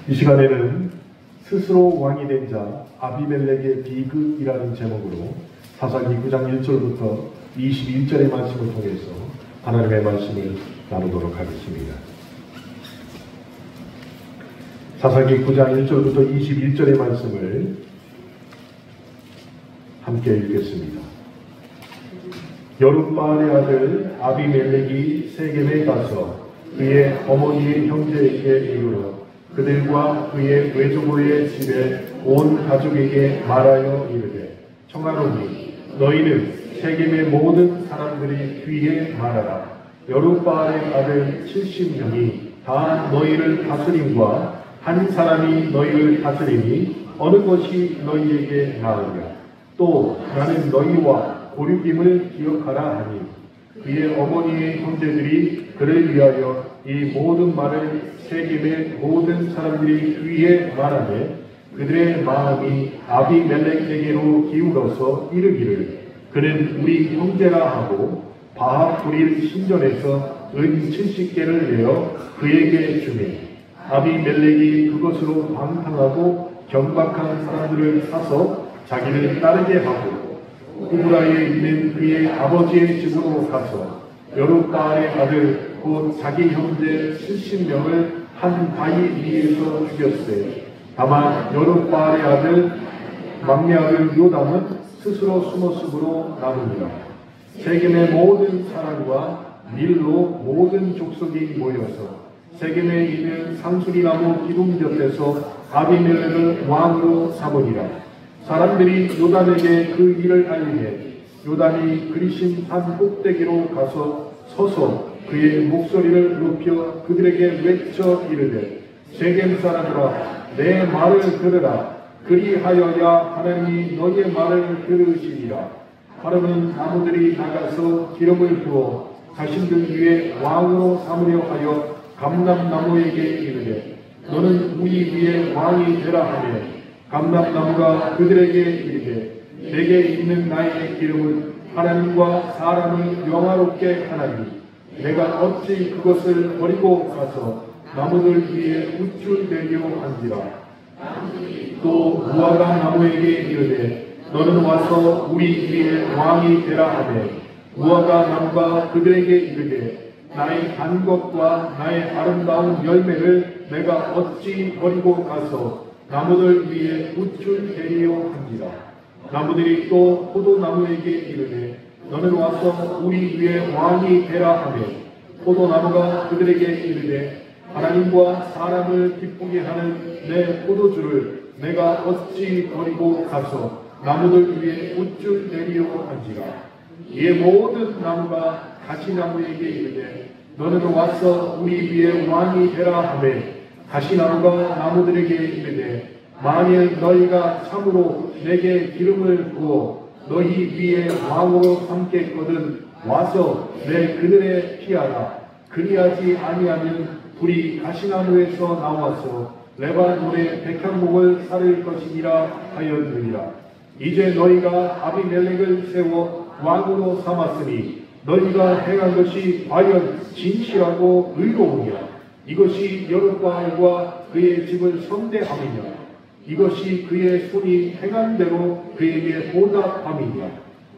이 시간에는 스스로 왕이 된 자 아비멜렉의 비극이라는 제목으로 사사기 9장 1절부터 21절의 말씀을 통해서 하나님의 말씀을 나누도록 하겠습니다. 사사기 9장 1절부터 21절의 말씀을 함께 읽겠습니다. 여룻바알의 아들 아비멜렉이 세겜에 가서 그의 어머니의 형제에게 이르러 그들과 그의 외조부의 집에 온 가족에게 말하여 이르되 청하노니 너희는 세겜의 모든 사람들이 귀에 말하라. 여룻바알의 아들 70명이 다 너희를 다스림과 한 사람이 너희를 다스리니 어느 것이 너희에게 나으냐. 또 나는 너희와 고륙임을 기억하라 하니 그의 어머니의 형제들이 그를 위하여 이 모든 말을 세겜의 모든 사람들이 귀에 말하되 그들의 마음이 아비멜렉에게로 기울어서 이르기를 그는 우리 형제라 하고 바하불일 신전에서 은 70개를 내어 그에게 주매 아비멜렉이 그것으로 방탕하고 경박한 사람들을 사서 자기를 따르게 하고 구브라에 있는 그의 아버지의 집으로 가서 여룻바알의 아들 곧 자기 형제 70명을 한 바위 위에서 죽였으되 다만 여룻바알의 아들 막내 아들 요담은 스스로 숨었으므로 남으니라. 세겜의 모든 사람과 밀로 모든 족속이 모여서 세겜에 있는 상수리나무 기둥 곁에서 아비멜렉을 왕으로 삼으니라. 사람들이 요담에게 그 일을 알리되 요담이 그리신 산 꼭대기로 가서 서서 그의 목소리를 높여 그들에게 외쳐 이르되 세겜 사람들아 내 말을 들으라. 그리하여야 하나님이 너희의 말을 들으시리라. 하루는 나무들이 나가서 기름을 부어 자신들 위에 왕으로 삼으려 하여 감람나무에게 이르되 너는 우리 위에 왕이 되라 하며 감람나무가 그들에게 이르되 내게 있는 나의 기름은 하나님과 사람을 영화롭게 하나니 내가 어찌 그것을 버리고 가서 나무들 위에 우쭐대려 한지라. 또 무화과 나무에게 이르되 너는 와서 우리 위에 왕이 되라 하되 무화과 나무가 그들에게 이르되 나의 단 것과 나의 아름다운 열매를 내가 어찌 버리고 가서 나무들 위에 우쭐대려 한지라. 나무들이 또 포도나무에게 이르되 너는 와서 우리 위에 왕이 되라 하며 포도나무가 그들에게 이르되 하나님과 사람을 기쁘게 하는 내 포도주를 내가 어찌 버리고 가서 나무들 위에 우쭐대려 한지라. 이에 모든 나무가 가시나무에게 이르되 너는 와서 우리 위에 왕이 되라 하며 가시나무가 나무들에게 이르되 만일 너희가 참으로 내게 기름을 부어 너희 위에 왕으로 삼겠거든 와서 내 그늘에 피하라. 그리하지 아니하면 불이 가시나무에서 나와서 레바논의 백향목을 사를 것이니라 하였느니라. 이제 너희가 아비멜렉을 세워 왕으로 삼았으니 너희가 행한 것이 과연 진실하고 의로우냐. 이것이 여룻바알과 그의 집을 선대함이냐. 이것이 그의 손이 행한 대로 그에게 보답함이냐.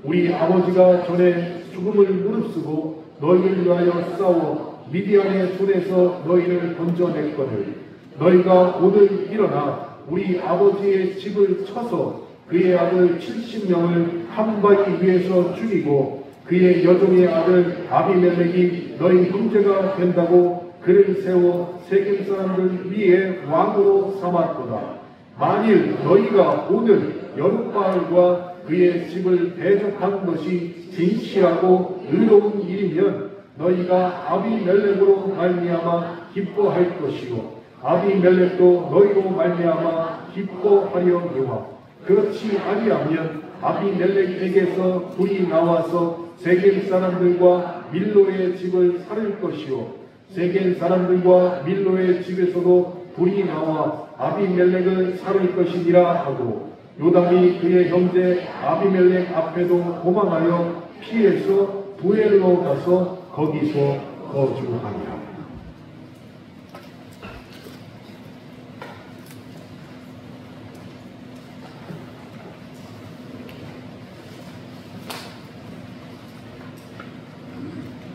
우리 아버지가 전에 죽음을 무릅쓰고 너희를 위하여 싸워 미디안의 손에서 너희를 건져냈거늘 너희가 오늘 일어나 우리 아버지의 집을 쳐서 그의 아들 70명을 한 바위 위에서 죽이고 그의 여종의 아들 아비멜렉이 너희 형제가 된다고 그를 세워 세겜 사람들 위에 왕으로 삼았도다. 만일 너희가 오늘 여룻바알과 그의 집을 대적한 것이 진실하고 의로운 일이면 너희가 아비멜렉으로 말미암아 기뻐할 것이요 아비멜렉도 너희로 말미암아 기뻐하려니와 그렇지 아니하면 아비멜렉에게서 불이 나와서 세겜 사람들과 밀로의 집을 살을 것이요 세겜 사람들과 밀로의 집에서도 불이 나와 아비멜렉을 살을 것이니라 하고 요담이 그의 형제 아비멜렉 앞에도 도망하여 피해서 부엘로 가서 거기서 거주하니라.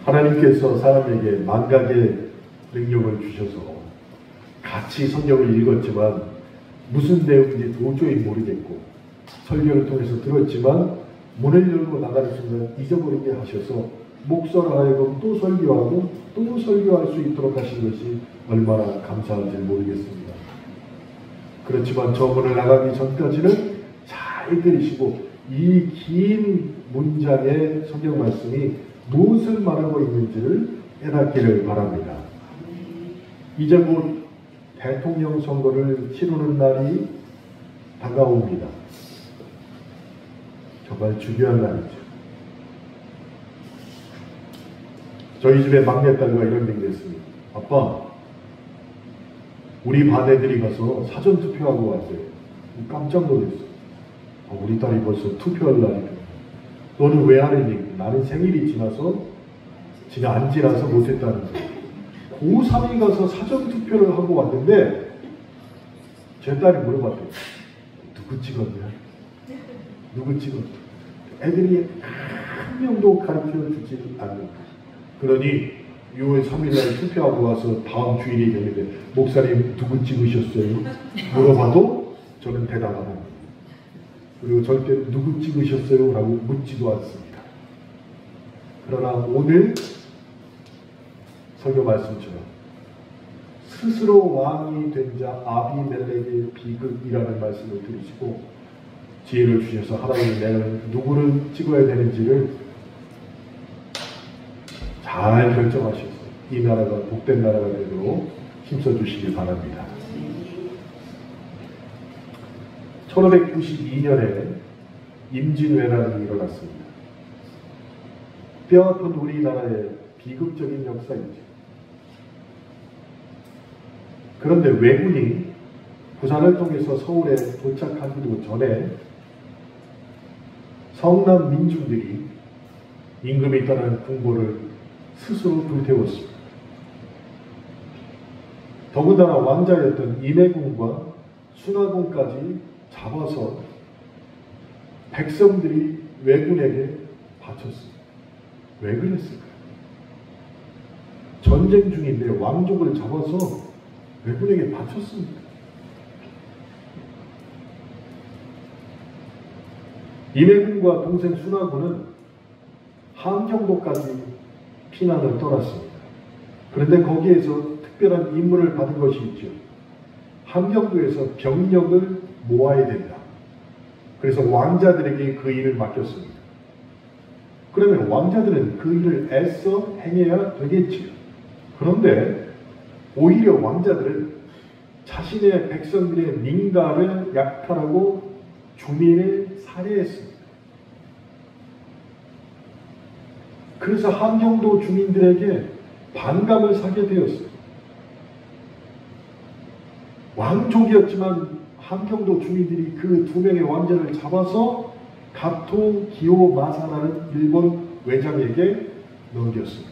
하나님께서 사람에게 망각의 능력을 주셔서 같이 성경을 읽었지만 무슨 내용인지 도저히 모르겠고 설교를 통해서 들었지만 문을 열고 나가는 순간 잊어버리게 하셔서 목사로 하여금 또 설교하고 또 설교할 수 있도록 하신 것이 얼마나 감사한지 모르겠습니다. 그렇지만 저 문을 나가기 전까지는 잘 들으시고 이 긴 문장의 성경 말씀이 무엇을 말하고 있는지를 깨닫기를 바랍니다. 이제 곧 대통령 선거를 치르는 날이 다가옵니다. 정말 중요한 날이죠. 저희 집에 막내딸과 이런 얘기를 했습니다. 아빠, 우리 반 애들이 가서 사전투표하고 왔대요. 깜짝 놀랐어요. 우리 딸이 벌써 투표할 날이다. 너는 왜 하느니? 나는 생일이 지나서 안 지나서 못했다는 거예요. 고3이 가서 사전투표를 하고 왔는데 제 딸이 물어봤대요. 누구 찍었냐? 누구 찍었냐? 애들이 한 명도 가르쳐주지 않는. 그러니 6월 3일날 투표하고 와서 다음 주일이 되는데 목사님 누구 찍으셨어요? 물어봐도 저는 대답 안 합니다. 그리고 절대 누구 찍으셨어요? 라고 묻지도 않습니다. 그러나 오늘 설교 말씀처럼 스스로 왕이 된 자 아비멜렉의 비극이라는 말씀을 들으시고 지혜를 주셔서 하나님이 내가 누구를 찍어야 되는지를 잘 결정하셔서 이 나라가 복된 나라가 되도록 힘써주시기 바랍니다. 1592년에 임진왜란이 일어났습니다. 뼈아픈 우리나라의 비극적인 역사이죠. 그런데 왜군이 부산을 통해서 서울에 도착하기도 전에 성남 민중들이 임금이 떠난 궁궐을 스스로 불태웠습니다. 더군다나 왕자였던 임해군과 순화군까지 잡아서 백성들이 왜군에게 바쳤습니다. 왜 그랬을까요? 전쟁 중인데 왕족을 잡아서 왜군에게 바쳤습니다. 임해군과 동생 순화군은 함경도까지 피난을 떠났습니다. 그런데 거기에서 특별한 임무를 받은 것이 있죠. 함경도에서 병력을 모아야 된다. 그래서 왕자들에게 그 일을 맡겼습니다. 그러면 왕자들은 그 일을 애써 행해야 되겠지요. 그런데 오히려 왕자들은 자신의 백성들의 민가를 약탈하고 주민을 살해했습니다. 그래서 함경도 주민들에게 반감을 사게 되었습니다. 왕족이었지만 함경도 주민들이 그 두 명의 왕자를 잡아서 가토 기요마사라는 일본 외장에게 넘겼습니다.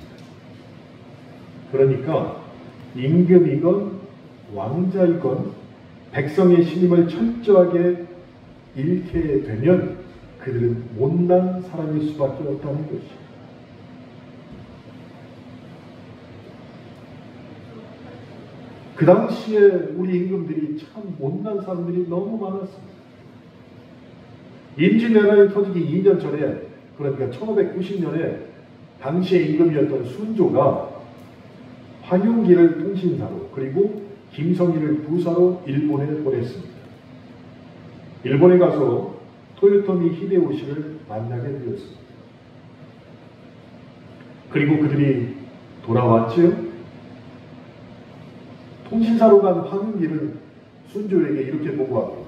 그러니까 임금이건 왕자이건 백성의 신임을 철저하게 잃게 되면 그들은 못난 사람일 수밖에 없다는 것이죠. 그 당시에 우리 임금들이 참 못난 사람들이 너무 많았습니다. 임진왜란이 터지기 2년 전에, 그러니까 1590년에 당시의 임금이었던 순조가 황용기를 통신사로 그리고 김성희를 부사로 일본에 보냈습니다. 일본에 가서 토요토미 히데요시를 만나게 되었습니다. 그리고 그들이 돌아왔지요. 통신사로 간 황용기는 순조에게 이렇게 보고하고,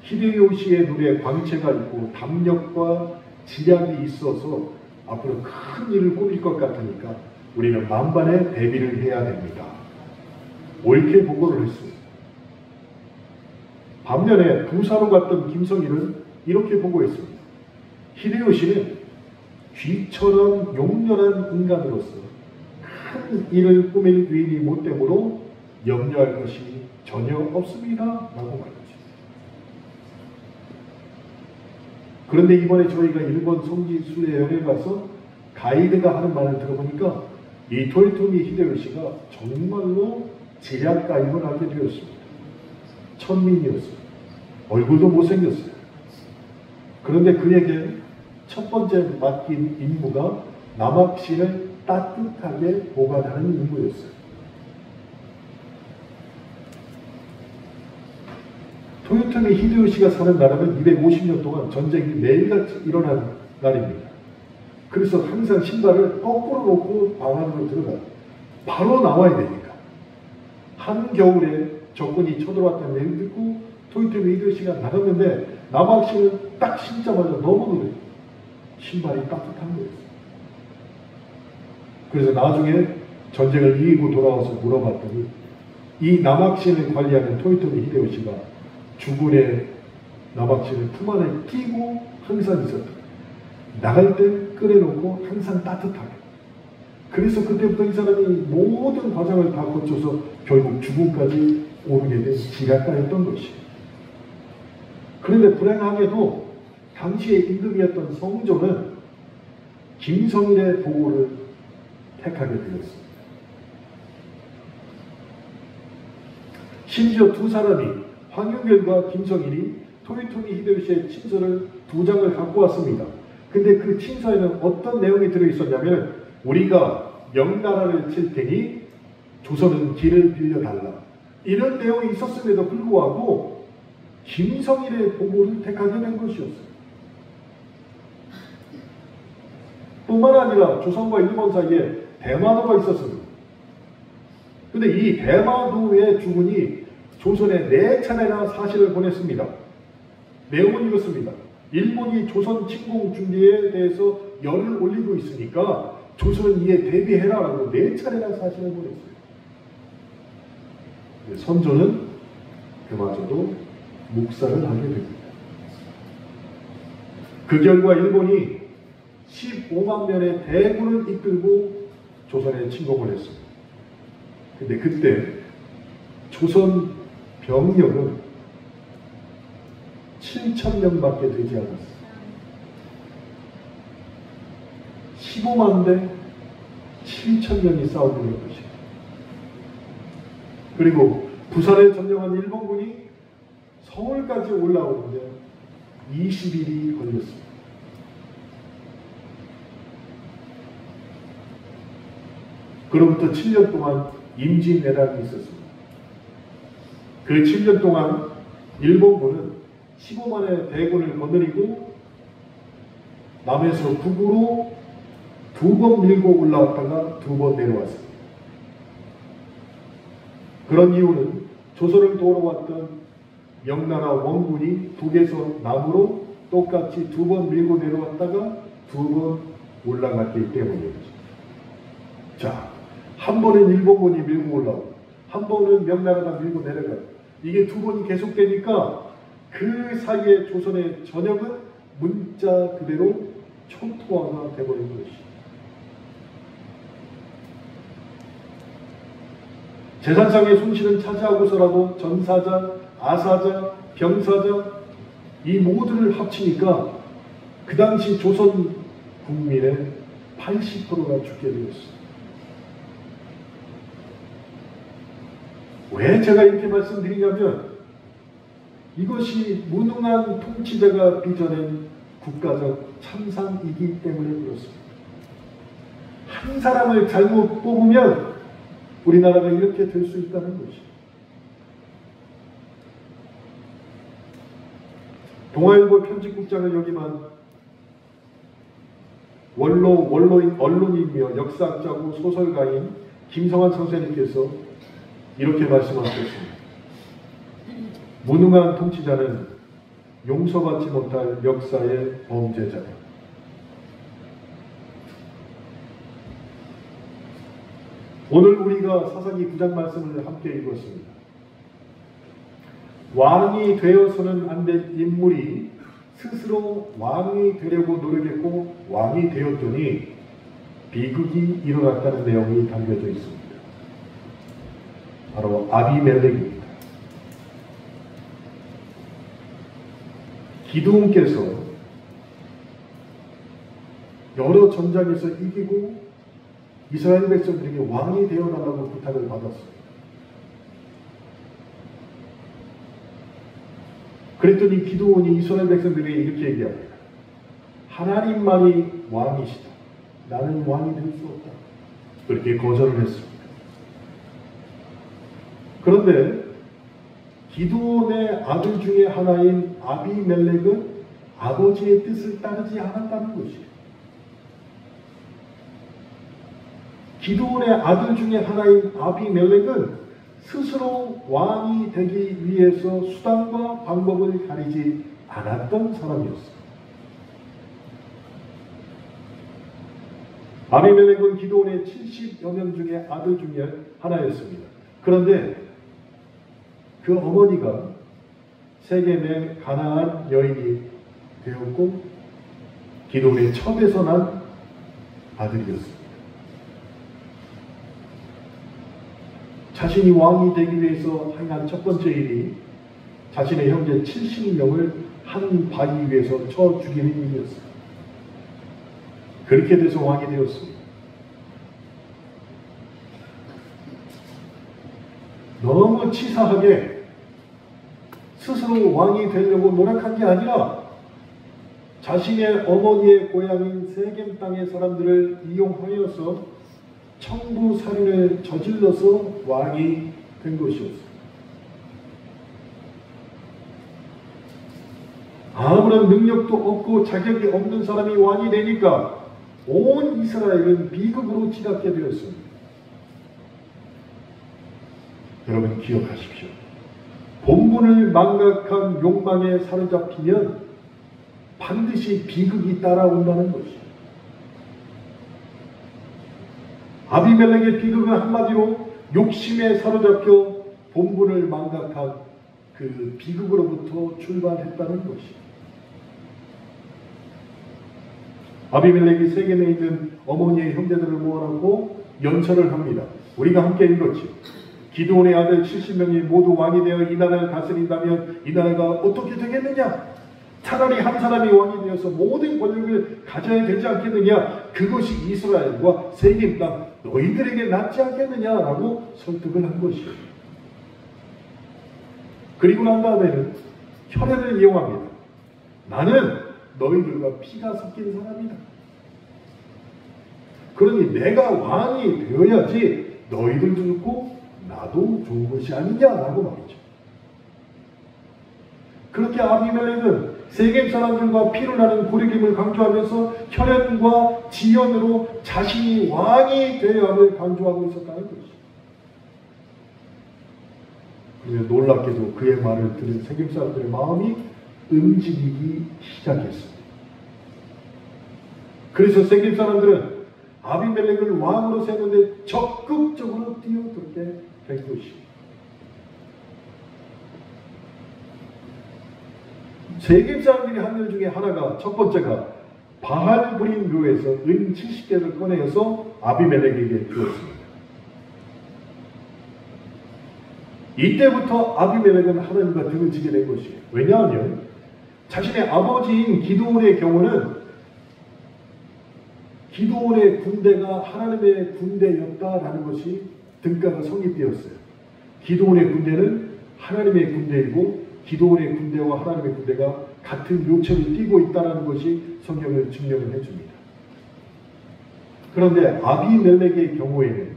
히데요시의 눈에 광채가 있고 담력과 지략이 있어서 앞으로 큰 일을 꾸밀 것 같으니까 우리는 만반의 대비를 해야 됩니다. 옳게 보고를 했습니다. 반면에 부사로 갔던 김성희는 이렇게 보고했습니다. 히데요시는 쥐처럼 용렬한 인간으로서 큰 일을 꾸밀 위인이 못 되므로 염려할 것이 전혀 없습니다. 라고 말했습니다. 그런데 이번에 저희가 일본 성지 순례여행에 가서 가이드가 하는 말을 들어보니까 이 토요토미 히데요시가 정말로 제략가임을 하게 되었습니다. 천민이었어요. 얼굴도 못생겼어요. 그런데 그에게 첫 번째 맡긴 임무가 남학신을 따뜻하게 보관하는 임무였어요. 토요토미 히데요시가 사는 나라는 250년 동안 전쟁이 매일같이 일어난 날입니다. 그래서 항상 신발을 거꾸로 놓고 방 안으로 들어가요. 바로 나와야 되니까. 한겨울에 적군이 쳐들어왔다는 얘기를 듣고 토요토미 히데요시가 나갔는데 남학신을 딱 신자마자 너무 놀래요. 신발이 따뜻한 거예요. 그래서 나중에 전쟁을 이기고 돌아와서 물어봤더니 이 남학신을 관리하는 토요토미 히데요시가 주군의 남학신을 품 안에 끼고 항상 있었다. 나갈 때 꺼내놓고 항상 따뜻하게. 그래서 그때부터 이 사람이 모든 과정을 다 거쳐서 결국 주군까지 오르게 된 지략가였던 것이에요. 그런데 불행하게도 당시의 임금이었던 성조는 김성일의 보고를 택하게 되었습니다. 심지어 두 사람이 황윤결과 김성일이 토요토미 히데요시의 친서를 2장을 갖고 왔습니다. 근데 그 친서에는 어떤 내용이 들어있었냐면 우리가 명나라를 칠 테니 조선은 길을 빌려달라. 이런 내용이 있었음에도 불구하고 김성일의 보고를 택하게 된 것이었어요. 뿐만 아니라 조선과 일본 사이에 대마도가 있었습니다. 근데 이 대마도의 주군이 조선에 4차례나 사신을 보냈습니다. 내용은 이렇습니다. 일본이 조선 침공 준비에 대해서 열을 올리고 있으니까 조선은 이에 대비해라라고 4차례나 사신을 보냈어요. 선조는 그마저도 묵살을 하게 됩니다. 그 결과 일본이 15만 명의 대군을 이끌고 조선에 침공을 했습니다. 근데 그때 조선 병력은 7,000명밖에 되지 않았어요. 15만 대 7,000명이 싸우고 있는 것입니다. 그리고 부산에 점령한 일본군이 서울까지 올라오는데 20일이 걸렸습니다. 그로부터 7년 동안 임진왜란이 있었습니다. 그 7년 동안 일본군은 15만의 대군을 거느리고 남에서 북으로 2번 밀고 올라왔다가 2번 내려왔습니다. 그런 이유는 조선을 도우러왔던 명나라 원군이 북에서 남으로 똑같이 2번 밀고 내려왔다가 2번 올라갔기 때문이었죠. 자, 한 번은 일본군이 밀고 올라오고 한 번은 명나라가 밀고 내려가고 이게 2번이 계속되니까 그 사이에 조선의 전역은 문자 그대로 초토화가 되어버린 것이죠. 재산상의 손실은 차지하고서라도 전사자, 아사자, 병사자 이 모두를 합치니까 그 당시 조선 국민의 80%가 죽게 되었습니다. 왜 제가 이렇게 말씀드리냐면 이것이 무능한 통치자가 빚어낸 국가적 참상이기 때문에 그렇습니다. 한 사람을 잘못 뽑으면 우리나라가 이렇게 될 수 있다는 것이죠. 동아일보 편집국장을 역임한 언론인이며 역사학자고 소설가인 김성환 선생님께서 이렇게 말씀하셨습니다. 무능한 통치자는 용서받지 못할 역사의 범죄자다. 오늘 우리가 사사기 9장 말씀을 함께 읽었습니다. 왕이 되어서는 안 될 인물이 스스로 왕이 되려고 노력했고 왕이 되었더니 비극이 일어났다는 내용이 담겨져 있습니다. 바로 아비멜렉입니다. 기드온께서 여러 전장에서 이기고 이스라엘 백성들에게 왕이 되어달라고 부탁을 받았어요. 그랬더니 기드온이 이스라엘 백성들에게 이렇게 얘기합니다. 하나님만이 왕이시다. 나는 왕이 될 수 없다. 그렇게 거절을 했습니다. 그런데 기드온의 아들 중에 하나인 아비멜렉은 아버지의 뜻을 따르지 않았다는 것이에요. 기드온의 아들 중에 하나인 아비멜렉은 스스로 왕이 되기 위해서 수단과 방법을 가리지 않았던 사람이었어요. 아비멜렉은 기드온의 70여 명 중에 아들 중에 하나였습니다. 그런데 그 어머니가 세겜의 가나안 여인이 되었고 기드온의 첩에서 난 아들이었습니다. 자신이 왕이 되기 위해서 행한 첫 번째 일이 자신의 형제 70명을 한 바위 위에서 쳐 죽이는 일이었습니다. 그렇게 돼서 왕이 되었습니다. 너무 치사하게 스스로 왕이 되려고 노력한 게 아니라 자신의 어머니의 고향인 세겜 땅의 사람들을 이용하여서 청부살인을 저질러서 왕이 된 것이었습니다. 아무런 능력도 없고 자격이 없는 사람이 왕이 되니까 온 이스라엘은 비극으로 치닫게 되었습니다. 여러분 기억하십시오. 본분을 망각한 욕망에 사로잡히면 반드시 비극이 따라온다는 것이에요. 아비멜렉의 비극은 한마디로 욕심에 사로잡혀 본분을 망각한 그 비극으로부터 출발했다는 것이에요. 아비멜렉이 세겜에 있는 어머니의 형제들을 모아놓고 연설을 합니다. 우리가 함께 읽었죠. 기드온의 아들 70명이 모두 왕이 되어 이 나라를 다스린다면 이 나라가 어떻게 되겠느냐? 차라리 한 사람이 왕이 되어서 모든 권력을 가져야 되지 않겠느냐? 그것이 이스라엘과 세겜 땅 너희들에게 낫지 않겠느냐라고 설득을 한 것이에요. 그리고 난 다음에는 혈연을 이용합니다. 나는 너희들과 피가 섞인 사람이다. 그러니 내가 왕이 되어야지 너희들도 좋고 나도 좋은 것이 아니냐라고 말이죠. 그렇게 아비멜렉은 세겜 사람들과 피를 나는 고리김을 강조하면서 혈연과 지연으로 자신이 왕이 되어야 함을 강조하고 있었다는 것이죠. 그런데 놀랍게도 그의 말을 들은 세겜 사람들의 마음이 움직이기 시작했습니다. 그래서 세겜 사람들은 아비멜렉을 왕으로 세우는데 적극적으로 뛰어들게 된 것입니다. 세겜 사람들이 한 일 중에 하나가 첫 번째가 바알브림 묘에서 은 70개를 꺼내어서 아비멜렉에게 주었습니다. 이때부터 아비멜렉은 하나님과 등을 지게 된 것이에요. 왜냐하면 자신의 아버지인 기드온의 경우는 기드온의 군대가 하나님의 군대였다라는 것이 등가가 성립되었어요. 기드온의 군대는 하나님의 군대이고 기드온의 군대와 하나님의 군대가 같은 묘체를 띠고 있다는 것이 성경을 증명을 해줍니다. 그런데 아비멜렉의 경우에는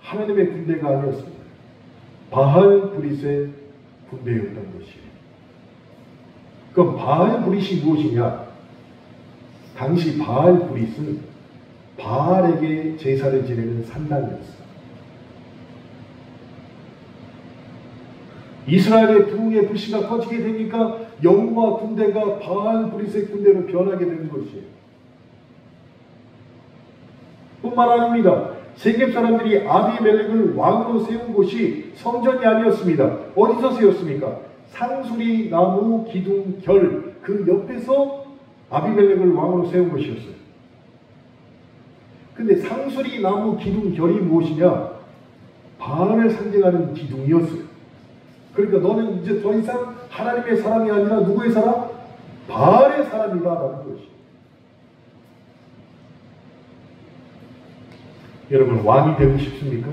하나님의 군대가 아니었습니다. 바알브릿의 군대였던 것이에요. 그럼 바알브릿이 무엇이냐? 당시 바알브릿은 바알에게 제사를 지내는 산당이었어요. 이스라엘의 부흥의 불씨가 꺼지게 되니까 여호와 군대가 바알브릿의 군대로 변하게 된 것이에요. 뿐만 아닙니다. 세겜 사람들이 아비멜렉을 왕으로 세운 곳이 성전이 아니었습니다. 어디서 세웠습니까? 상수리 나무 기둥 결 그 옆에서 아비멜렉을 왕으로 세운 것이었어요. 근데 상수리 나무 기둥 결이 무엇이냐? 바알을 상징하는 기둥이었어요. 그러니까 너는 이제 더 이상 하나님의 사람이 아니라 누구의 사람? 바알의 사람이다라는 것이. 여러분, 왕이 되고 싶습니까?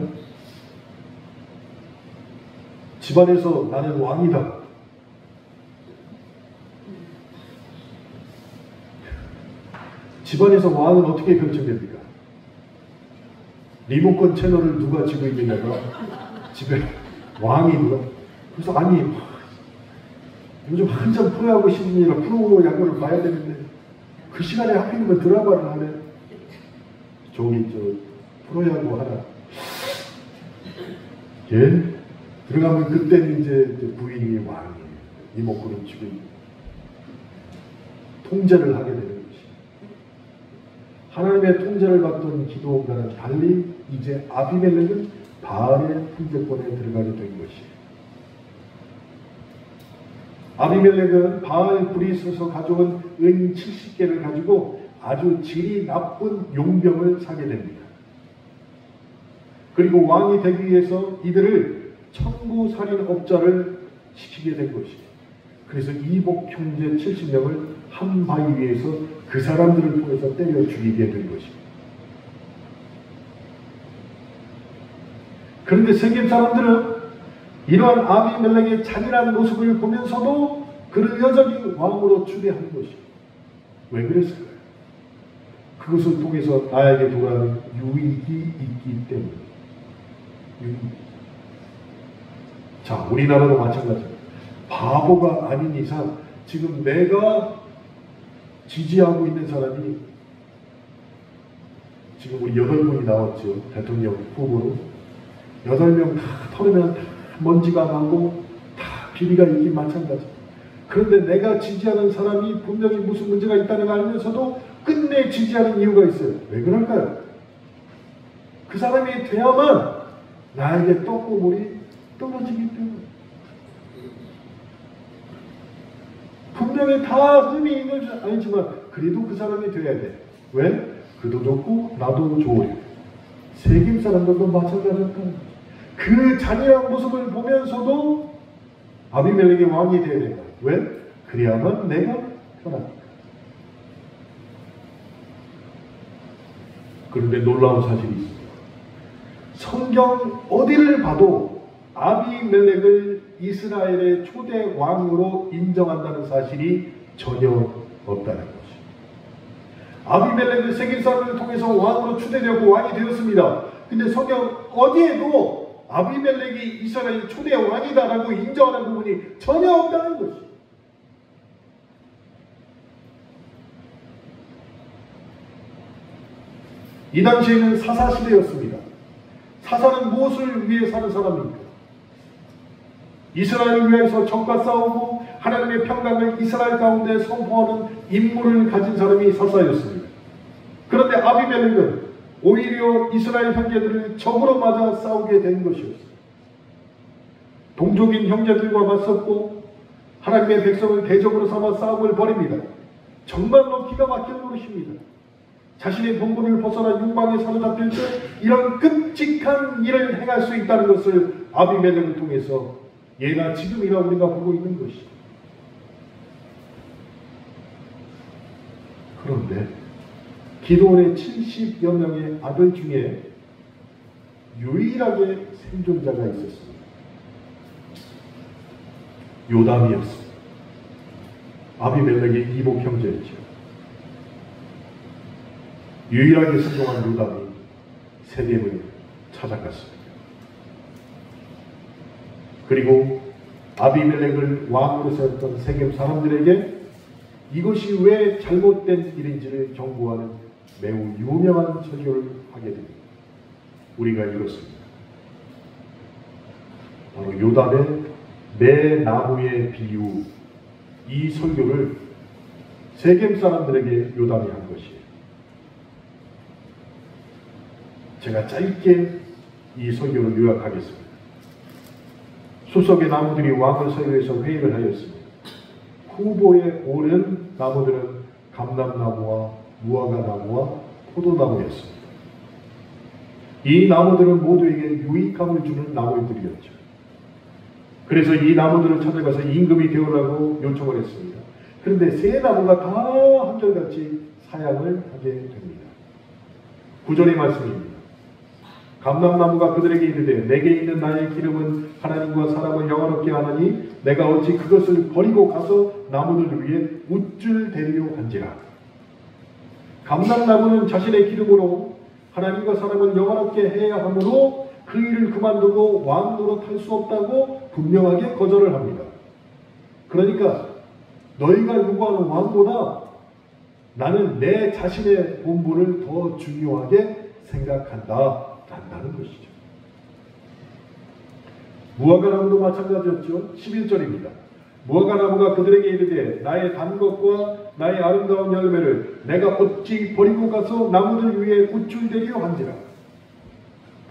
집안에서 나는 왕이다. 집안에서 왕은 어떻게 결정됩니까? 리모컨 채널을 누가 쥐고 있느냐가 집에 왕이 누가. 그래서 아니, 요즘 한참 프로야구 시즌이라 프로야구를 봐야 되는데 그 시간에 하필이면 드라마를 하네. 저기 프로야구 하나. 예? 들어가면 그때는 이제 부인이 왕이에요. 리모컨을 쥐고 통제를 하게 되는 것이. 하나님의 통제를 받던 기드온과는 달리 이제 아비멜렉은 바알의 통제권에 들어가게 된 것이에요. 아비멜렉은 바알 브리스에서 가져온 은 70개를 가지고 아주 질이 나쁜 용병을 사게 됩니다. 그리고 왕이 되기 위해서 이들을 청부살인업자를 시키게 된 것이에요. 그래서 이복 형제 70명을 한 바위 위에서 그 사람들을 통해서 때려 죽이게 된 것입니다. 그런데 세겜 사람들은 이러한 아비멜렉의 잔인한 모습을 보면서도 그를 여전히 왕으로 추대하는 것이에요. 왜 그랬을까요? 그것을 통해서 나에게 돌아오는 유익이 있기 때문에. 자, 우리나라도 마찬가지입니다. 바보가 아닌 이상 지금 내가 지지하고 있는 사람이 지금 우리 8분이 나왔죠. 대통령 후보로. 8명 다 털으면 다 먼지가 나고 다 비리가 있긴 마찬가지. 그런데 내가 지지하는 사람이 분명히 무슨 문제가 있다는 걸 알면서도 끝내 지지하는 이유가 있어요. 왜 그럴까요? 그 사람이 돼야만 나에게 떡고물이 떨어지기 때문에. 분명히 다 흠이 있는 줄 아니지만 그래도 그 사람이 돼야 돼. 왜? 그도 좋고 나도 좋아요. 세겜 사람들도 마찬가지입니다. 그 잔인한 모습을 보면서도 아비멜렉의 왕이 되어야 된다. 왜? 그래야만 내가 편하다. 그런데 놀라운 사실이 있습니다. 성경 어디를 봐도 아비멜렉을 이스라엘의 초대 왕으로 인정한다는 사실이 전혀 없다는 것입니다. 아비멜렉은 세겜 사람을 통해서 왕으로 추대되고 왕이 되었습니다. 근데 성경 어디에도 아비멜렉이 이스라엘의 초대 왕이다라고 인정하는 부분이 전혀 없다는 것입니다. 이 당시에는 사사시대였습니다. 사사는 무엇을 위해 사는 사람입니까? 이스라엘을 위해서 적과 싸우고 하나님의 평강을 이스라엘 가운데 선포하는 임무를 가진 사람이 사사였습니다. 그런데 아비멜렉은 오히려 이스라엘 형제들을 적으로 맞아 싸우게 된 것이었습니다. 동족인 형제들과 맞섰고 하나님의 백성을 대적으로 삼아 싸움을 벌입니다. 정말로 기가 막힌 노릇입니다. 자신의 본분을 벗어나 욕망에 사로잡힐 때 이런 끔찍한 일을 행할 수 있다는 것을 아비멜렉을 통해서 예나 지금이나 우리가 보고 있는 것이죠. 그런데 기드온의 70여 명의 아들 중에 유일하게 생존자가 있었습니다. 요담이었습니다. 아비멜렉의 이복 형제였죠. 유일하게 성공한 요담이 세겜을 찾아갔습니다. 그리고 아비멜렉을 왕으로 세웠던 세겜 사람들에게 이것이 왜 잘못된 일인지를 경고하는 매우 유명한 설교를 하게 됩니다. 우리가 읽었습니다. 바로 요담의 매나무의 비유, 이 설교를 세겜 사람들에게 요담이 한 것이에요. 제가 짧게 이 설교를 요약하겠습니다. 수석의 나무들이 왕을 서유해서 회의를 하였습니다. 후보에 오른 나무들은 감람나무와 무화과나무와 포도나무였습니다. 이 나무들은 모두에게 유익함을 주는 나무들이었죠. 그래서 이 나무들을 찾아가서 임금이 되어라고 요청을 했습니다. 그런데 세 나무가 다 한결같이 사양을 하게 됩니다. 9절의 말씀입니다. 감람나무가 그들에게 이르되 내게 있는 나의 기름은 하나님과 사람을 영화롭게 하나니 내가 어찌 그것을 버리고 가서 나무들 위에 웃줄 대리요 한지라. 감람나무는 자신의 기름으로 하나님과 사람을 영화롭게 해야 하므로 그 일을 그만두고 왕 노릇할 수 없다고 분명하게 거절을 합니다. 그러니까 너희가 요구하는 왕보다 나는 내 자신의 본분을 더 중요하게 생각한다 한다는 것이죠. 무화과나무도 마찬가지였죠. 11절입니다. 무화과나무가 그들에게 이르되 나의 단 것과 나의 아름다운 열매를 내가 어찌 버리고 가서 나무들 위에 우쭐대리요 한지라.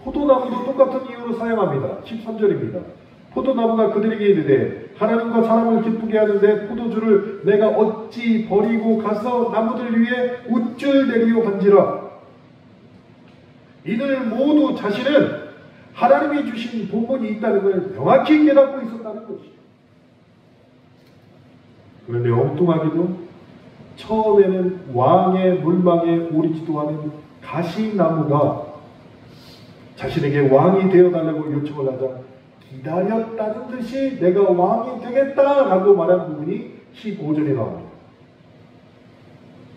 포도나무도 똑같은 이유로 사용합니다. 13절입니다. 포도나무가 그들에게 이르되 하나님과 사람을 기쁘게 하는데 포도주를 내가 어찌 버리고 가서 나무들 위에 우쭐대리요 한지라. 이들 모두 자신은 하나님이 주신 본분이 있다는 걸 명확히 깨닫고 있었다는 것이죠. 그런데 엉뚱하게도 처음에는 왕의 물망에 오르지도 않은 가시나무가 자신에게 왕이 되어달라고 요청을 하자 기다렸다는 듯이 내가 왕이 되겠다라고 말한 부분이 15절에 나옵니다.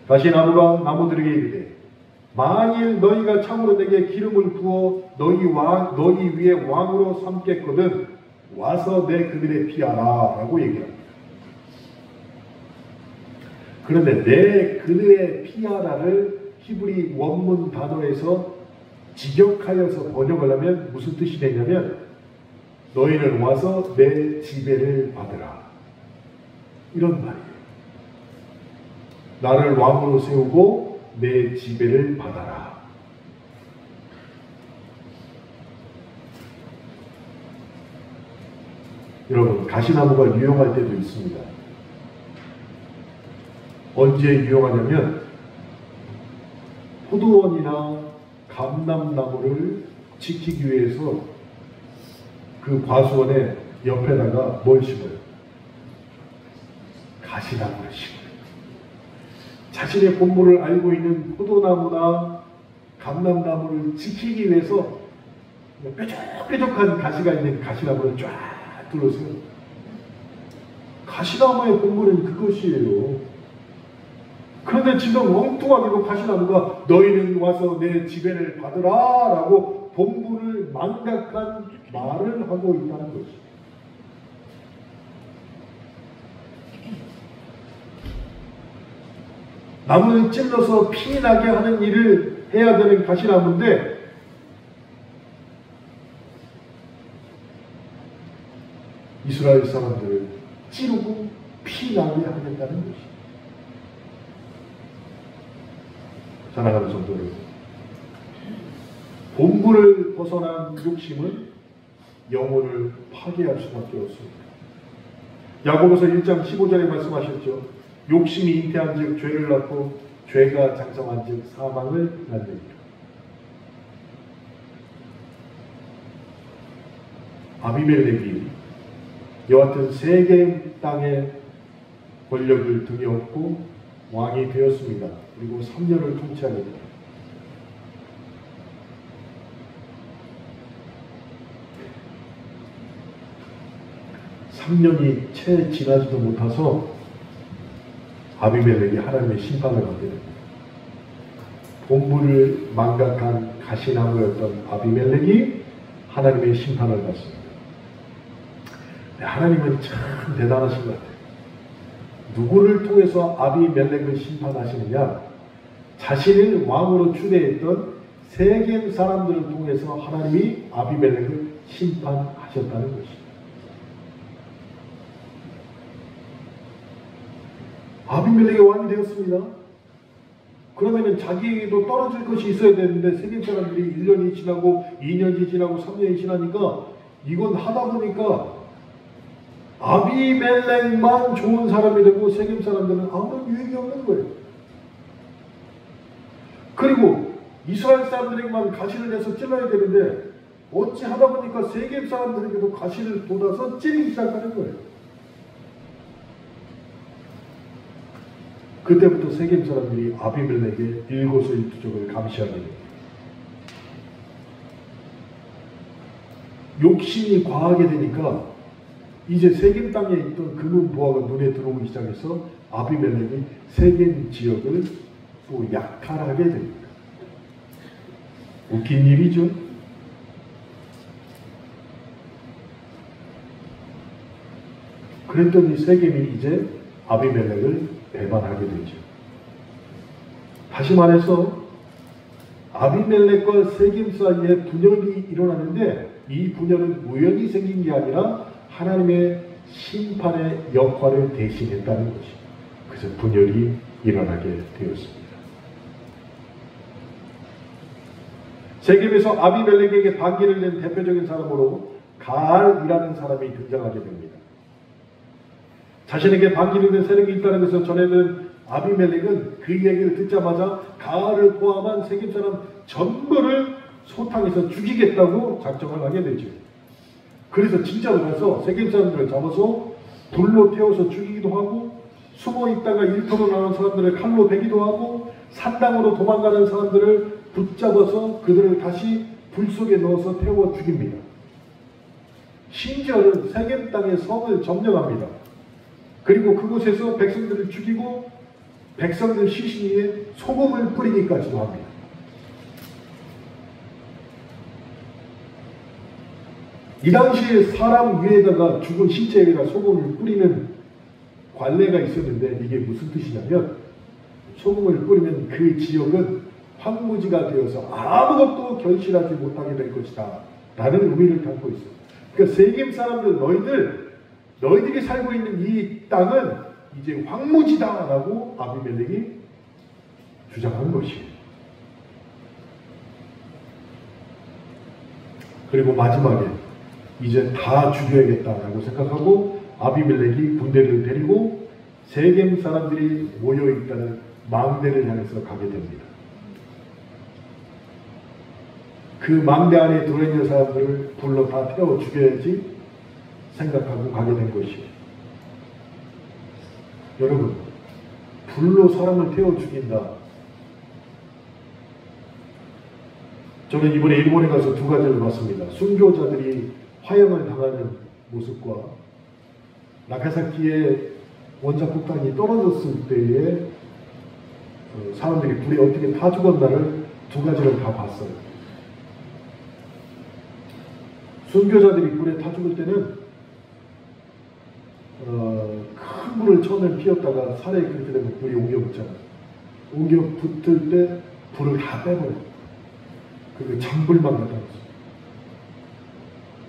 가시나무가 나무들에게 이르되 만일 너희가 참으로 내게 기름을 부어 너희 위에 왕으로 삼겠거든 와서 내 그늘에 피하라 라고 얘기합니다. 그런데 내 그늘에 피하라를 히브리 원문 단어에서 직역하여서 번역을 하면 무슨 뜻이 되냐면 너희는 와서 내 지배를 받으라 이런 말이에요. 나를 왕으로 세우고 내 지배를 받아라. 여러분 가시나무가 유용할 때도 있습니다. 언제 유용하냐면 포도원이나 감람나무를 지키기 위해서 그 과수원의 옆에다가 뭘 심어요? 가시나무를 심어요. 자신의 본분을 알고 있는 포도나무나 감람나무를 지키기 위해서 뾰족뾰족한 가시가 있는 가시나무를 쫙 둘러서요. 가시나무의 본분은 그것이에요. 그런데 지금 엉뚱하게도 가시나무가 너희는 와서 내 지배를 받으라 라고 본분을 망각한 말을 하고 있다는 것입니다. 나무를 찔러서 피 나게 하는 일을 해야 되는 가시나무인데 이스라엘 사람들을 찌르고 피 나게 하겠다는 것입니다. 사랑하는 성도 여러분, 본분을 벗어난 욕심은 영혼을 파괴할 수밖에 없습니다. 야고보서 1장 15절에 말씀하셨죠. 욕심이 잉태한 즉 죄를 낳고 죄가 장성한 즉 사망을 낳느니라. 아비멜렉이 여하튼 세겜 땅의 권력을 등에 업고 왕이 되었습니다. 그리고 3년을 통치하게 됩니다. (3년이) 채 지나지도 못해서 아비멜렉이 하나님의 심판을 받게 됩니다. 본분을 망각한 가시나무였던 아비멜렉이 하나님의 심판을 받습니다. 하나님은 참 대단하신 것 같아요. 누구를 통해서 아비멜렉을 심판하시느냐? 자신을 왕으로 추대했던 세겜 사람들을 통해서 하나님이 아비멜렉을 심판하셨다는 것입니다. 아비멜렉이 왕이 되었습니다. 그러면은 자기에게도 떨어질 것이 있어야 되는데 세겜 사람들이 1년이 지나고 2년이 지나고 3년이 지나니까 이건 하다 보니까 아비멜렉만 좋은 사람이 되고 세겜 사람들은 아무런 유익이 없는 거예요. 그리고 이스라엘 사람들에게만 가시를 내서 찔러야 되는데 어찌 하다 보니까 세겜 사람들에게도 가시를 돋아서 찌르기 시작하는 거예요. 그때부터 세겜 사람들이 아비멜렉의 일거수일투족을 감시하게 됩니다. 욕심이 과하게 되니까 이제 세겜 땅에 있던 금은 보화가 눈에 들어오기 시작해서 아비멜렉이 세겜 지역을 또 약탈하게 됩니다. 웃긴 일이죠. 그랬더니 세겜이 이제 아비멜렉을 배반하게 되죠. 다시 말해서 아비멜렉과 세겜 사이에 분열이 일어나는데 이 분열은 우연히 생긴 게 아니라 하나님의 심판의 역할을 대신했다는 것이. 그래서 분열이 일어나게 되었습니다. 세겜에서 아비멜렉에게 반기를 낸 대표적인 사람으로 가알이라는 사람이 등장하게 됩니다. 자신에게 반기를 낸 세력이 있다는 것을 전해든 아비멜렉은 그 얘기를 듣자마자 가알을 포함한 세겜 사람 전부를 소탕해서 죽이겠다고 작정을 하게 되죠. 그래서 진짜로 가서 세겜 사람들을 잡아서 불로 태워서 죽이기도 하고, 숨어 있다가 일터로 나온 사람들을 칼로 베기도 하고, 산당으로 도망가는 사람들을 붙잡아서 그들을 다시 불 속에 넣어서 태워 죽입니다. 심지어는 세겜 땅의 성을 점령합니다. 그리고 그곳에서 백성들을 죽이고 백성들 시신 위에 소금을 뿌리기까지도 합니다. 이 당시에 사람 위에다가 죽은 신체에다 소금을 뿌리는 관례가 있었는데 이게 무슨 뜻이냐면, 소금을 뿌리면 그 지역은 황무지가 되어서 아무것도 결실하지 못하게 될 것이다 라는 의미를 담고 있어요. 그러니까 세겜 사람들, 너희들이 살고 있는 이 땅은 이제 황무지다 라고 아비멜렉이 주장한 것이에요. 그리고 마지막에 이제 다 죽여야겠다라고 생각하고 아비멜렉이 군대를 데리고 세겜 사람들이 모여있다는 망대를 향해서 가게 됩니다. 그 망대 안에 들어있는 사람들을 불러 다 태워 죽여야지 생각하고 가게 된 것이에요. 여러분, 불로 사람을 태워 죽인다. 저는 이번에 일본에 가서 두 가지를 봤습니다. 순교자들이 화형을 당하는 모습과 나가사키의 원자폭탄이 떨어졌을 때에 사람들이 불에 어떻게 타 죽었나를 두 가지를 다 봤어요. 순교자들이 불에 타 죽을 때는 큰 불을 처음에 피웠다가 살에 그렇게 되면 불이 옮겨 붙잖아요. 옮겨 붙을 때 불을 다 빼버려요. 그리고 잔불만 갖다 놨어요.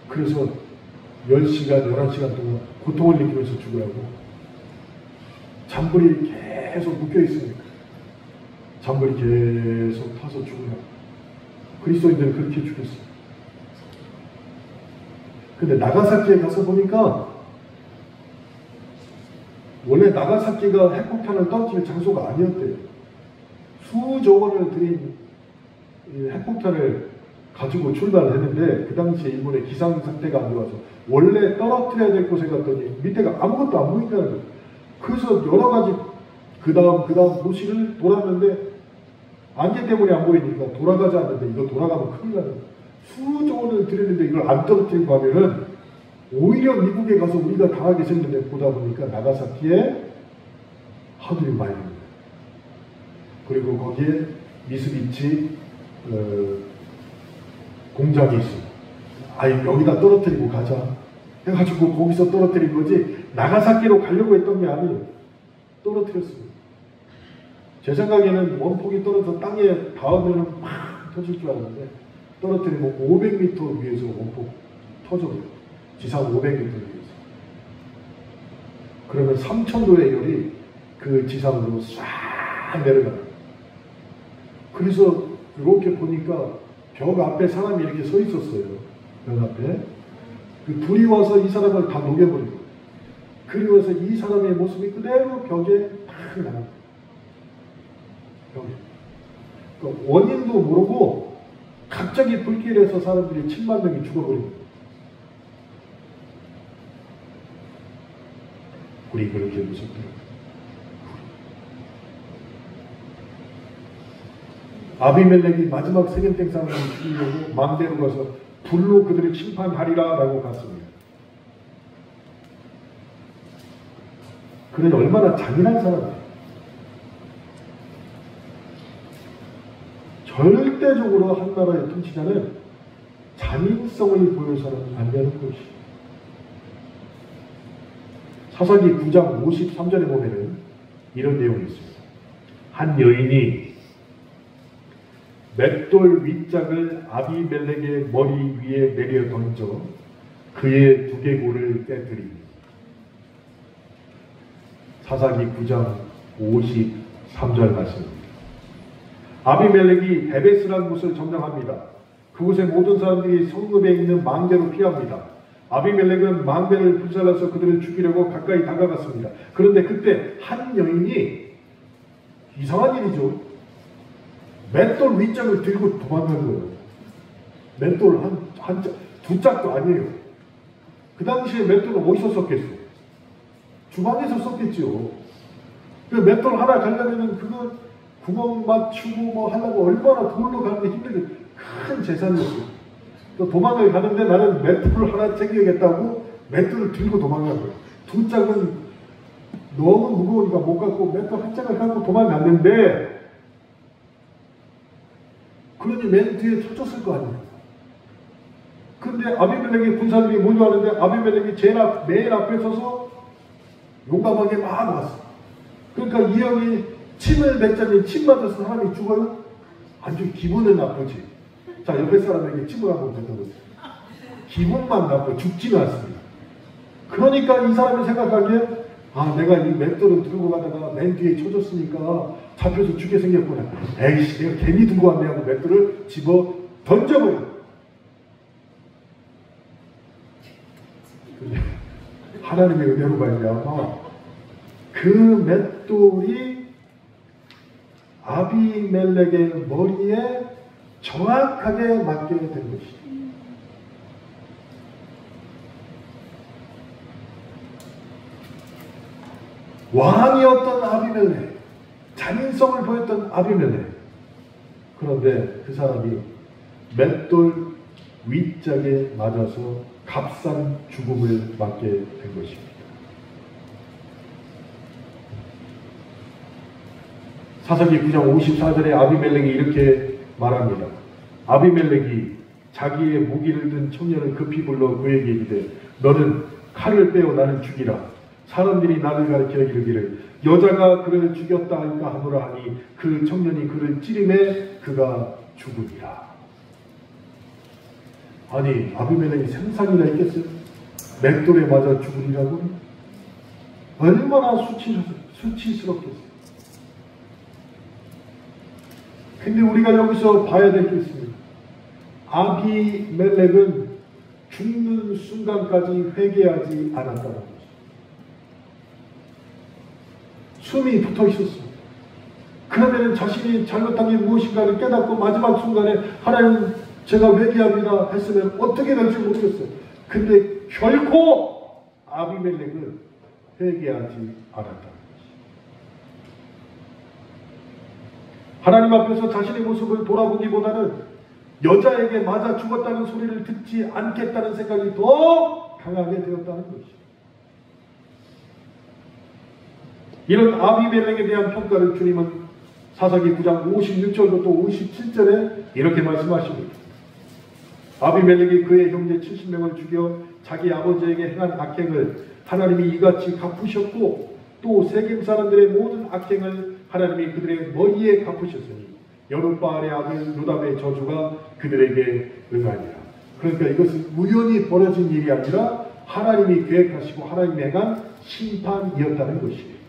그래서 10시간, 11시간 동안 고통을 느끼면서 죽으라고. 잔불이 계속 묶여있으니까 잔불이 계속 타서 죽으라고. 그리스도인들은 그렇게 죽였어요. 근데 나가사키에 가서 보니까 원래 나가사키가 핵폭탄을 떨어뜨릴 장소가 아니었대요. 수조 원을 들인 핵폭탄을 가지고 출발을 했는데 그 당시에 일본의 기상 상태가 안 좋아서 원래 떨어뜨려야 될 곳에 갔더니 밑에가 아무것도 안 보인다는 거예요. 그래서 여러 가지 그 다음 도시를 돌았는데 안개 때문에 안 보이니까 돌아가지 않는데 이거 돌아가면 큰일 나는 거예요. 수조 원을 들였는데 이걸 안 떨어뜨리고 하면은 오히려 미국에 가서 우리가 당하게 생겼는데 보다 보니까 나가사키에 하늘이 맑은 거예요. 그리고 거기에 미쓰비치 공장이 있어요. 여기다 떨어뜨리고 가자 해가지고 거기서 떨어뜨린 거지 나가사키로 가려고 했던 게 아니에요. 떨어뜨렸어요. 제 생각에는 원폭이 떨어져서 땅에 닿으면 막 터질 줄 알았는데 떨어뜨리면 500m 위에서 원폭 터져요. 지상 500m 위에서. 그러면 3000도의 열이 그 지상으로 싹 내려가요. 그래서 이렇게 보니까 벽 앞에 사람이 이렇게 서 있었어요. 벽 앞에. 그 불이 와서 이 사람을 다 녹여버리고, 그리고서 이 사람의 모습이 그대로 벽에 탁 나가요. 벽에. 그러니까 원인도 모르고 갑자기 불길에서 사람들이 7만 명이 죽어버립니다. 우리 그렇게 무섭더라고요. 아비멜렉이 마지막 세겜 땡 사람을 죽이려고 망대로 가서 불로 그들을 심판하리라 라고 갔습니다. 그는 얼마나 잔인한 사람이에요. 절대적으로 한 나라의 통치자는 잔인성을 보여서는 안 되는 것이에요. 사사기 9장 53절에 보면은 이런 내용이 있습니다. 한 여인이 맷돌 윗짝을 아비멜렉의 머리 위에 내려 던져 그의 두개골을 깨뜨립니다. 사사기 9장 53절 말씀입니다. 아비멜렉이 베베스라는 곳을 점령합니다. 그곳의 모든 사람들이 성읍에 있는 망대로 피합니다. 아비멜렉은 망대를 불살라서 그들을 죽이려고 가까이 다가갔습니다. 그런데 그때 한 여인이, 이상한 일이죠, 맷돌 윗짝을 들고 도망가는 거예요. 맷돌 두 짝도 아니에요. 그 당시에 맷돌은 어디서 썼겠어? 주방에서 썼겠지요. 그 맷돌 하나 가려면 그거 구멍 맞추고 뭐 하려고 얼마나 돌로 가는 게 힘들게 큰 재산이었어요. 또 도망을 가는데 나는 맷돌을 하나 챙겨야겠다고 맷돌을 들고 도망간 거예요. 두 짝은 너무 무거우니까 못 갖고 맷돌 한 짝을 갖고 도망갔는데, 그러니 맨 뒤에 터졌을 거 아니에요. 근데 아비멜렉의 군사들이 몰려하는데 아비멜렉이 맨 앞에 서서 용감하게 막 왔어. 그러니까 이 형이 침을 맺자니 침 맞아서 사람이 죽어요? 아주 기분은 나쁘지. 자, 옆에 사람에게 침을 한번 뱉어보세요. 기분만 나쁘고 죽지는 않습니다. 그러니까 이 사람이 생각하기에, 아, 내가 이 맷돌을 들고 가다가 맨 뒤에 쳐졌으니까 잡혀서 죽게 생겼구나. 에이씨, 내가 괜히 들고 왔네 하고 맷돌을 집어 던져버려. 하나님의 은혜로 말미암아 그 맷돌이 아비멜렉의 머리에 정확하게 맞게 된 것이다. 왕이었던 아비멜렉, 잔인성을 보였던 아비멜렉. 그런데 그 사람이 맷돌 윗짝에 맞아서 값싼 죽음을 맞게 된 것입니다. 사사기 9장 54절에 아비멜렉이 이렇게 말합니다. 아비멜렉이 자기의 무기를 든 청년을 급히 불러 그에게 이르되 너는 칼을 빼어 나를 죽이라. 사람들이 나를 가리켜 이르기를 여자가 그를 죽였다 할까 하노라 하니 그 청년이 그를 찌르매 그가 죽으리라. 아니, 아비멜렉이 생산이나 있겠어요? 맷돌에 맞아 죽으리라고? 얼마나 수치스럽겠어요. 근데 우리가 여기서 봐야 될 게 있습니다. 아비멜렉은 죽는 순간까지 회개하지 않았다는 거죠. 숨이 붙어 있었습니다. 그러면 자신이 잘못한 게 무엇인가를 깨닫고 마지막 순간에 하나님 제가 회개합니다 했으면 어떻게 될지 모르겠어요. 근데 결코 아비멜렉은 회개하지 않았다는 것이죠. 하나님 앞에서 자신의 모습을 돌아보기보다는 여자에게 맞아 죽었다는 소리를 듣지 않겠다는 생각이 더 강하게 되었다는 것이죠. 이런 아비멜렉에 대한 평가를 주님은 사사기 9장 56절부터 57절에 이렇게 말씀하십니다. 아비멜렉이 그의 형제 70명을 죽여 자기 아버지에게 행한 악행을 하나님이 이같이 갚으셨고 또 세겜 사람들의 모든 악행을 하나님이 그들의 머리에 갚으셨으니 여룻바알의 아들 요담의 저주가 그들에게 응하니라. 그러니까 이것은 우연히 벌어진 일이 아니라 하나님이 계획하시고 하나님이 행한 심판이었다는 것이에요.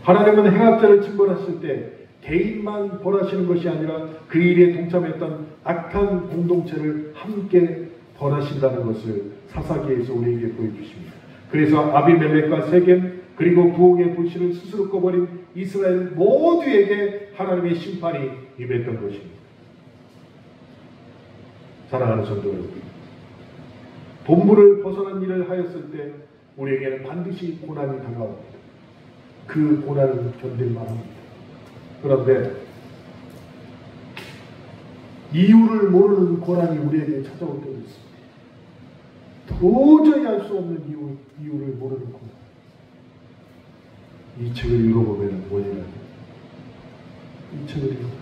하나님은 행악자를 징벌하실 때 개인만 벌하시는 것이 아니라 그 일에 동참했던 악한 공동체를 함께 벌하신다는 것을 사사기에서 우리에게 보여주십니다. 그래서 아비멜렉과 세겜 그리고 부흥의 불씨를 스스로 꺼버린 이스라엘 모두에게 하나님의 심판이 임했던 것입니다. 사랑하는 성도 여러분, 본부를 벗어난 일을 하였을 때 우리에게는 반드시 고난이 다가옵니다. 그 고난을 견딜만 합니다. 그런데 이유를 모르는 고난이 우리에게 찾아올 때도 있습니다. 도저히 알 수 없는 이유를 모르는 고난. 이 책을 읽어보면 뭐냐면, 이 책을 읽어보면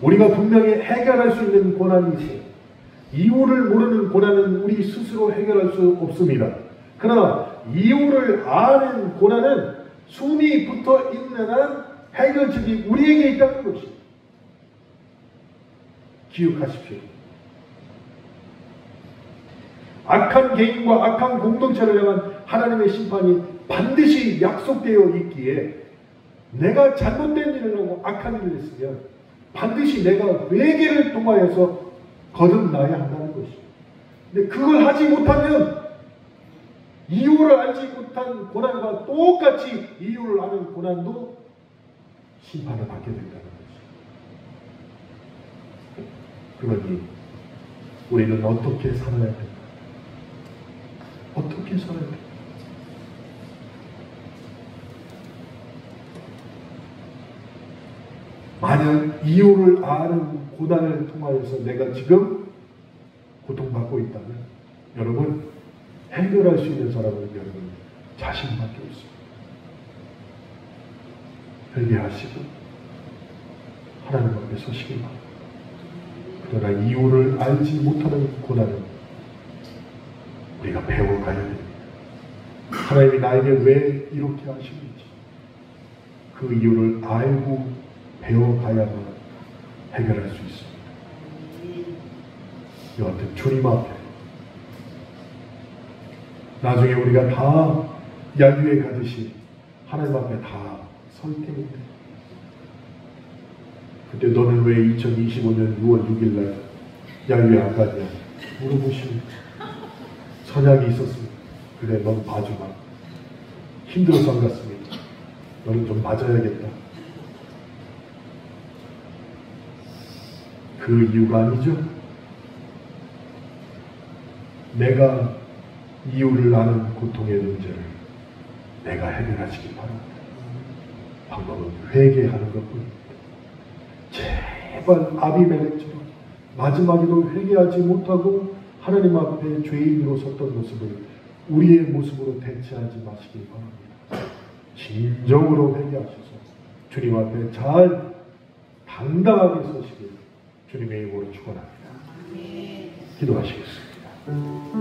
우리가 분명히 해결할 수 있는 고난이 있어요. 이유를 모르는 고난은 우리 스스로 해결할 수 없습니다. 그러나 이유를 아는 고난은 숨이 붙어 있는 한 해결책이 우리에게 있다는 것입니다. 기억하십시오. 악한 개인과 악한 공동체를 향한 하나님의 심판이 반드시 약속되어 있기에 내가 잘못된 일을 하고 악한 일을 했으면 반드시 내가 회개를 통하여서 거듭나야 한다는 것입니다. 근데 그걸 하지 못하면 이유를 알지 못한 고난과 똑같이 이유를 아는 고난도 심판을 받게 된다는 것입니다. 그러니 우리는 어떻게 살아야 될까? 어떻게 살아야 될까? 만약 이유를 아는 고난을 통하여서 내가 지금 고통받고 있다면 여러분 해결할 수 있는 사람은 여러분 자신밖에 없습니다. 회개하시고 하나님 앞에 서시기 바랍니다. 그러나 이유를 알지 못하는 고난은 우리가 배워가야 됩니다. 하나님이 나에게 왜 이렇게 하시는지 그 이유를 알고 배워가야만 해결할 수 있습니다. 여하튼 주님 앞에 나중에 우리가 다 야유에 가듯이 하나님 앞에 다 설 텐데 그때 너는 왜 2025년 6월 6일날 야유에 안 가냐 물어보시면 선약이 있었습니다. 그래 넌 봐주마. 힘들어서 안 갔습니다. 너는 좀 맞아야겠다. 그 이유가 아니죠. 내가 이유를 아는 고통의 문제를 내가 해결하시기 바랍니다. 방법은 회개하는 것뿐입니다. 제발 아비멜렉처럼 마지막에도 회개하지 못하고 하나님 앞에 죄인으로 섰던 모습을 우리의 모습으로 대체하지 마시기 바랍니다. 진정으로 회개하셔서 주님 앞에 잘 당당하게 서시길 주님의 이름으로 축원합니다. 기도하시겠습니다.